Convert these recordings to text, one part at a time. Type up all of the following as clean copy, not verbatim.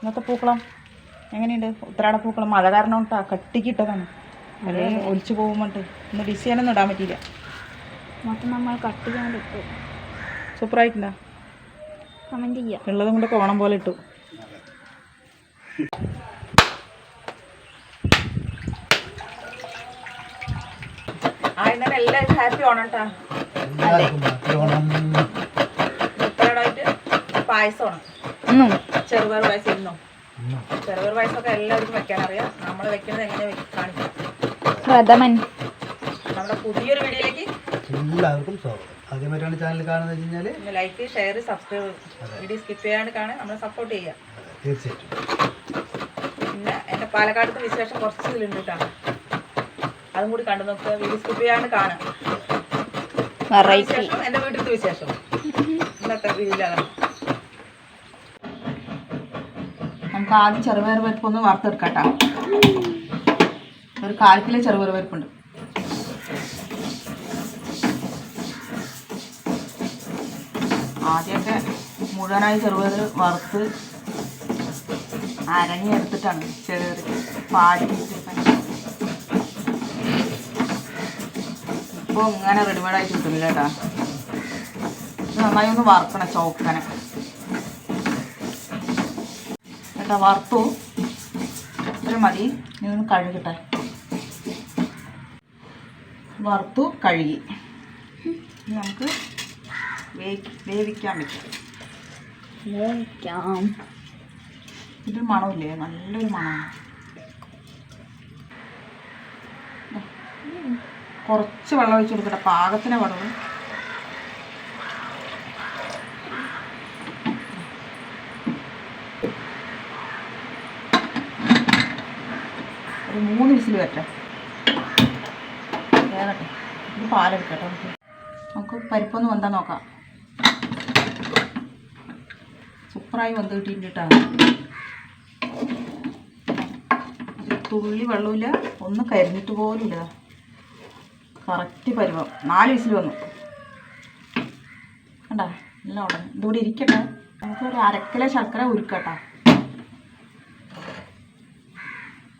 ഇന്നത്തെ പൂക്കളം എങ്ങനെയുണ്ട്? ഉത്രാട പൂക്കളം മഴ കാരണം കേട്ടോ കട്ടിക്കിട്ടതാണ്. അത് ഒലിച്ചു പോകുമ്പോട്ട് ഇന്ന് ഡിസൈനൊന്നും ഇടാൻ പറ്റിയില്ല. മൊത്തം നമ്മൾ കട്ട് ചെയ്യാണ്ട് ഇട്ടു. സൂപ്പറായിട്ടുണ്ടോ? കമൻറ്റ് ചെയ്യാം. ഉള്ളതും കൊണ്ട് കോണം പോലെ ഇട്ടു. ആദ്യം എല്ലാവരും ഹാപ്പി ഓണം കേട്ടോ. ഉത്രാടമായിട്ട് പായസമാണ്. ചെറുപയർ പായസം ഇന്നോ ചെറുപയർ പായസമൊക്കെ എല്ലാവർക്കും വെക്കാനറിയാം. നമ്മൾ വെക്കുന്നത് എങ്ങനെ കാണിക്കാം. പ്രഥമൻ നമ്മുടെ പുതിയൊരു വീഡിയോയിലേക്ക് എല്ലാവർക്കും സ്വാഗതം. ആദ്യമായിട്ടാണ് ചാനൽ കാണുന്നത് കഴിഞ്ഞാൽ like, share, subscribe, video skip ചെയ്യാണ്ട് കാണാൻ നമ്മളെ സപ്പോർട്ട് ചെയ്യാം. തീർച്ചയായിട്ടും. പിന്നെ എൻ്റെ പാലക്കാടത്തെ വിശേഷം കുറച്ച് ഇതിലുണ്ട് കേട്ടോ. അതും കൂടി കണ്ടു നോക്കുക. വീഡിയോ സ്കിപ്പ് ചെയ്യാണ്ട് കാണാം. വിശേഷം എൻ്റെ വീട്ടിലത്തെ വിശേഷം ഇന്നത്തെ വീഡിയോയിലാണ്. നമുക്ക് ആദ്യം ചെറുപയർ പരിപ്പ് ഒന്ന് വറുത്തെടുക്കാം കേട്ടോ. ഒരു 1/4 കിലോ ചെറുപയർ പരിപ്പുണ്ട്. ആദ്യമൊക്കെ മുഴുവനായി ചെറുപയർ വറുത്ത് അരങ്ങി എടുത്തിട്ടാണ് ചെറുപയർ പാടിയിട്ട്. ഇപ്പോൾ ഇങ്ങനെ റെഡിമെയ്ഡായിട്ട് കിട്ടുന്നില്ല കേട്ടോ. ഇത് നന്നായി ഒന്ന് വറുക്കണം ചോക്കനെ കേട്ടോ. വറുത്തു ഇത്ര മതി. ഇനി ഒന്ന് കഴുകട്ടെ. വറുത്തു കഴുകി നമുക്ക് വേവിക്കാൻ പറ്റും. ഇതൊരു മണമില്ലേ? നല്ലൊരു മണമാണ്. കുറച്ച് വെള്ളം ഒഴിച്ച് കൊടുക്കട്ടെ. പാകത്തിന് വെള്ളം. ഒരു 3 വിസിൽ വരട്ടെ. വേറട്ടെ. ഇത് പാലെടുക്കട്ടെ. നമുക്ക് പരിപ്പൊന്ന് വെന്താൻ നോക്കാം. സൂപ്പറായി വെന്ത് കിട്ടിയിട്ടുണ്ട് കേട്ടോ. തുള്ളി വെള്ളമില്ല, ഒന്ന് കരിഞ്ഞിട്ട് പോലും ഇല്ല. കറക്റ്റ് പരുവം. 4 വിസിൽ വന്നു കണ്ടാ. എല്ലാം ഉടനെ ഇതുകൂടി ഇരിക്കട്ടെ. നമുക്കൊരു 1/2 കിലോ ശർക്കര ഉരുക്കട്ടോ.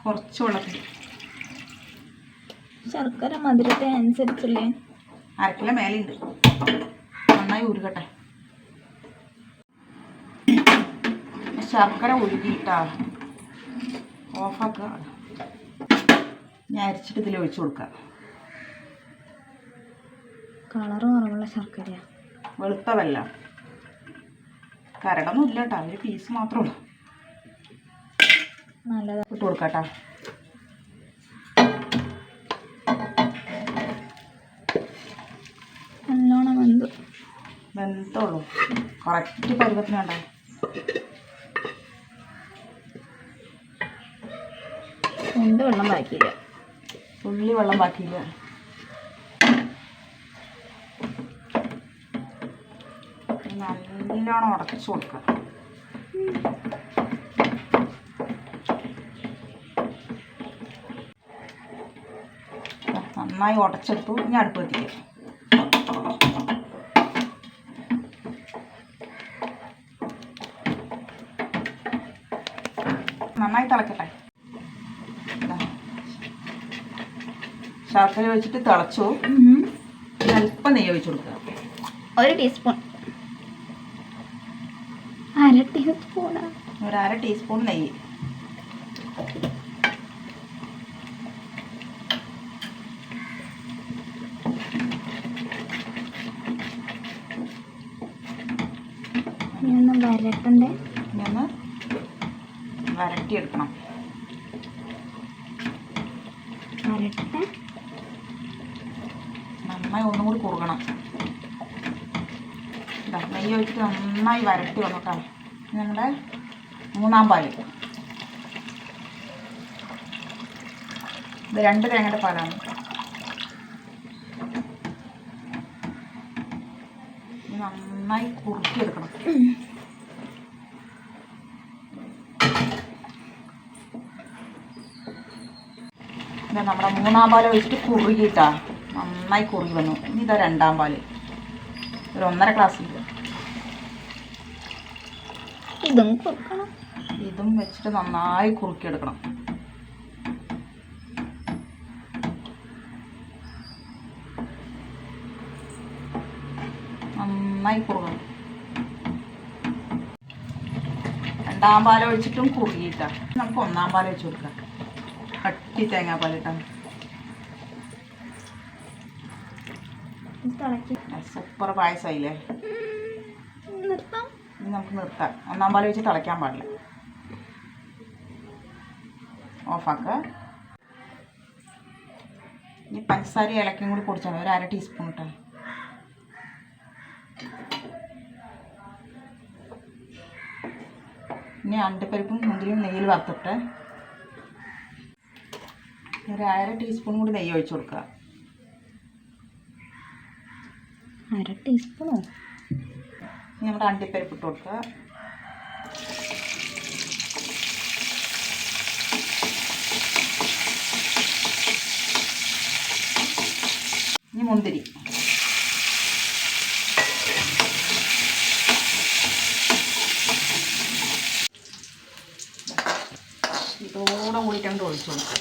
കുറച്ച് വെള്ളത്തിൽ. ശർക്കര മധുരത്തെ അനുസരിച്ചല്ലേ? 1/2 കിലോ മേലെയുണ്ട്. നന്നായി ഉരുകട്ടെ. ശർക്കര ഉരുകിയിട്ടാ ഓഫാക്കുക. ഞാൻ അരിച്ചിട്ട് ഇതിൽ ഒഴിച്ചു കൊടുക്കാം. കളറ് കുറവുള്ള ശർക്കരയാ. വെളുത്ത വെല്ലം. കരടൊന്നും ഇല്ല കേട്ടോ. ഒരു പീസ് മാത്രമേ ഉള്ളൂ. നല്ലതാ. ഇട്ട് കൊടുക്കാട്ടോ. നല്ലോണം വെന്തോളൂ. കറക്റ്റ് പരുവത്തിന് വേണ്ട. എന്ത് വെള്ളം ബാക്കിയില്ല. തുള്ളി വെള്ളം ബാക്കിയില്ല. നല്ലോണം ഉടച്ചു കൊടുക്കുക. നന്നായി ഉടച്ചെടുത്തു. ഇനി അടുപ്പ് കത്തിക്കുക. നന്നായി തിളക്കട്ടെ. ശർക്കര വെച്ചിട്ട് തിളച്ചു. അല്പം നെയ്യ് ഒഴിച്ചു കൊടുക്കുക. 1 ടീസ്പൂൺ. 1/2 ടീസ്പൂൺ. ഒരു 1/2 ടീസ്പൂൺ നെയ്യ്. ഇനി വരട്ടണ്ടേ? ഇനി ഒന്ന് വരട്ടിയെടുക്കണം. വരട്ടെ. നന്നായി ഒന്നും കൂടി കുറുകണം. നെയ്യ് ഒഴിച്ചിട്ട് നന്നായി വരട്ടി വന്നോട്ടോ. നമ്മുടെ 3-ാം പാല്. ഇത് 2 തേങ്ങയുടെ പാലാണ്. നന്നായി കുറുക്കിയെടുക്കണം. നമ്മുടെ 3-ാം പാല് ഒഴിച്ചിട്ട് കുറുകിയിട്ടാ. നന്നായി കുറുകി വന്നു. ഇനി ഇതാ 2-ാം പാല്. ഒരു 1.5 ഗ്ലാസ്. ഇതും കൊടുക്കണം. ഇതും വെച്ചിട്ട് നന്നായി കുറുക്കിയെടുക്കണം. നന്നായി കുറുകണം. രണ്ടാം പാൽ ഒഴിച്ചിട്ടും കുറുകിയിട്ടാ. നമുക്ക് ഒന്നാം പാൽ ഒഴിച്ച് കൊടുക്കാം. കട്ടി തേങ്ങാപ്പാലിട്ടാണ്. സൂപ്പർ പായസമായില്ലേ? ഇനി നമുക്ക് നിർത്താം. ഒന്നാം പാൽ വെച്ച് തിളയ്ക്കാൻ പാടില്ല. ഓഫാക്കുക. ഇനി പഞ്ചസാര ഏലക്കയും കൂടി പൊടിച്ചാൽ ഒരു 1/2 ടീസ്പൂൺ ഇട്ടാൽ. ഇനി അണ്ടിപ്പരിപ്പും മുന്തിരിയും നെയ്യിൽ വറുത്തിട്ട് ഒരു 1/2 ടീസ്പൂൺ കൂടി നെയ്യ് ഒഴിച്ച് കൊടുക്കുക. 1/2 ടീസ്പൂണോ? ഇനി നമ്മുടെ അണ്ടിപ്പരിപ്പ് ഇട്ട് കൊടുക്കുക. ഇനി മുന്തിരി. ഇതോടെ കൂടിയിട്ടുണ്ട് ഒഴിച്ചു കൊടുക്കുക.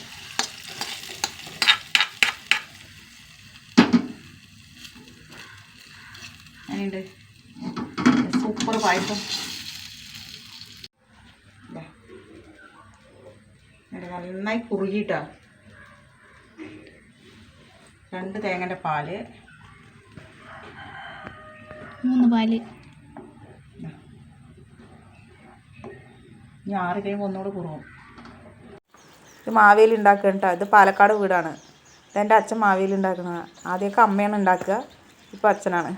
അങ്ങനെയുണ്ട് സൂപ്പർ പായസം. നന്നായി കുറുകിയിട്ടാ. 2 തേങ്ങൻ്റെ പാല്, 3 പാല്. ഇനി 6 കഴിയുമ്പോൾ ഒന്നുകൂടെ കുറുകും. ഇത് മാവേലി ഉണ്ടാക്കുക കേട്ടോ. ഇത് പാലക്കാട് വീടാണ്. ഇതെൻ്റെ അച്ഛൻ മാവേലി ഉണ്ടാക്കുന്നത്. ആദ്യമൊക്കെ അമ്മയാണ് ഉണ്ടാക്കുക, ഇപ്പോൾ അച്ഛനാണ്.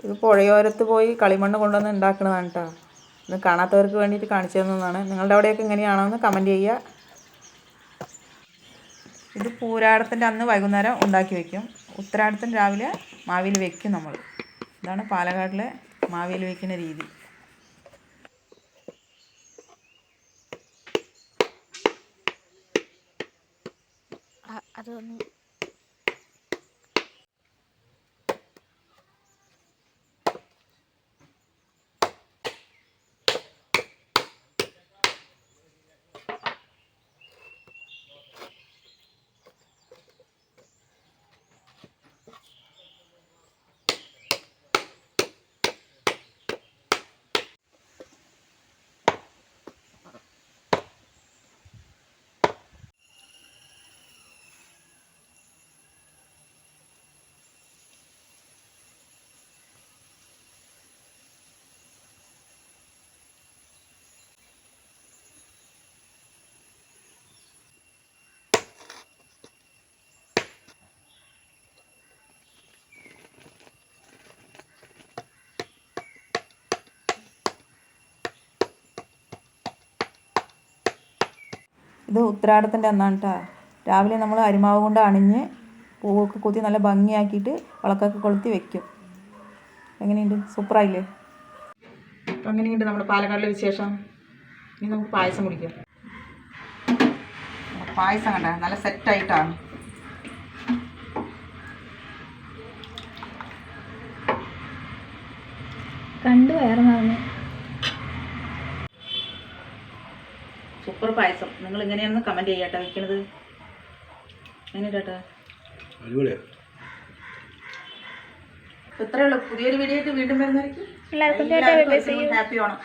ഇത് പുഴയോരത്ത് പോയി കളിമണ്ണ് കൊണ്ടുവന്ന് ഉണ്ടാക്കുന്നതാണ് കേട്ടോ. ഇത് കാണാത്തവർക്ക് വേണ്ടിയിട്ട് കാണിച്ചു തന്നതാണ്. നിങ്ങളുടെ അവിടെയൊക്കെ എങ്ങനെയാണോ എന്ന് കമൻറ്റ് ചെയ്യുക. ഇത് പൂരാടത്തിൻ്റെ അന്ന് വൈകുന്നേരം ഉണ്ടാക്കി വയ്ക്കും. ഉത്തരാടത്തിന് രാവിലെ മാവേലി വയ്ക്കും നമ്മൾ. ഇതാണ് പാലക്കാടിലെ മാവേലി വയ്ക്കുന്ന രീതി. അതൊന്ന് ഇത് ഉത്തരാടത്തിൻ്റെ അന്നാണ് കേട്ടോ. രാവിലെ നമ്മൾ അരിമാവ് കൊണ്ട് അണിഞ്ഞ് പൂവൊക്കെ കുത്തി നല്ല ഭംഗിയാക്കിയിട്ട് വിളക്കൊക്കെ കൊളുത്തി വെക്കും. എങ്ങനെയുണ്ട്? സൂപ്പറായില്ലേ? അപ്പം എങ്ങനെയുണ്ട് നമ്മുടെ പാലക്കാടിലെ വിശേഷം? ഇനി നമുക്ക് പായസം കുടിക്കാം. പായസം കണ്ട നല്ല സെറ്റായിട്ടാണ്. കണ്ടു വയറ് നിറഞ്ഞു. സൂപ്പർ പായസം. നിങ്ങൾ എങ്ങനെയാണെന്ന് കമൻറ്റ് ചെയ്യാട്ടോ. വയ്ക്കണത് എങ്ങനെയാട്ടാ? ഇത്രയേ ഉള്ളൂ. പുതിയൊരു വീഡിയോ ആയിട്ട് വീണ്ടും വരുന്നതായിരിക്കും. എല്ലാവർക്കും ഹാപ്പി ഓണം.